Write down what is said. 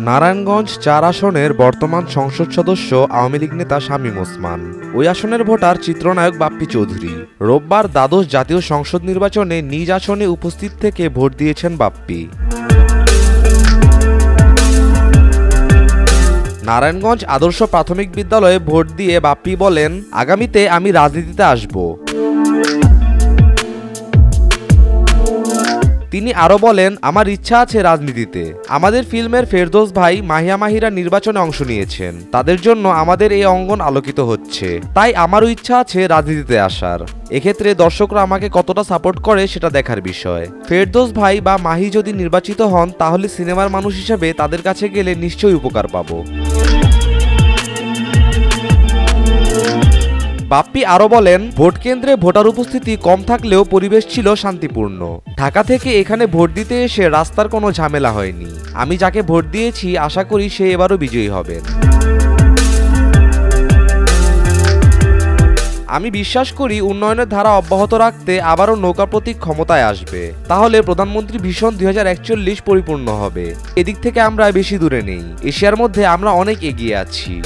নারায়ণগঞ্জ ৪ আসনের বর্তমান সংসদ সদস্য আওয়ামী লীগ নেতা শামীম ওসমান। ওই আসনের ভোটার চিত্রনায়ক বাপ্পি চৌধুরী। রোববার দ্বাদশ জাতীয় সংসদ নির্বাচনে নিজ আসনে উপস্থিত থেকে ভোট দিয়েছেন বাপ্পি। নারায়ণগঞ্জ আদর্শ প্রাথমিক বিদ্যালয়ে ভোট দিয়ে বাপ্পি বলেন, আগামীতে আমি রাজনীতিতে আসব। তিনি আরও বলেন, আমার ইচ্ছা আছে রাজনীতিতে। আমাদের ফিল্মের ফেরদৌস ভাই, মাহিয়া মাহিরা নির্বাচনে অংশ নিয়েছেন। তাদের জন্য আমাদের এই অঙ্গন আলোকিত হচ্ছে। তাই আমারও ইচ্ছা আছে রাজনীতিতে আসার। এক্ষেত্রে দর্শকরা আমাকে কতটা সাপোর্ট করে সেটা দেখার বিষয়। ফেরদৌস ভাই বা মাহি যদি নির্বাচিত হন তাহলে সিনেমার মানুষ হিসেবে তাদের কাছে গেলে নিশ্চয়ই উপকার পাবো। বাপ্পি আরও বলেন, ভোট কেন্দ্রে ভোটার উপস্থিতি কম থাকলেও পরিবেশ ছিল শান্তিপূর্ণ। ঢাকা থেকে এখানে ভোট দিতে এসে রাস্তার কোনো ঝামেলা হয়নি। আমি যাকে ভোট দিয়েছি আশা করি সে এবারও বিজয়ী হবেন। আমি বিশ্বাস করি উন্নয়নের ধারা অব্যাহত রাখতে আবারও নৌকা প্রতীক ক্ষমতায় আসবে। তাহলে প্রধানমন্ত্রী ভিশন 2041 পরিপূর্ণ হবে। এদিক থেকে আমরা বেশি দূরে নেই। এশিয়ার মধ্যে আমরা অনেক এগিয়ে আছি।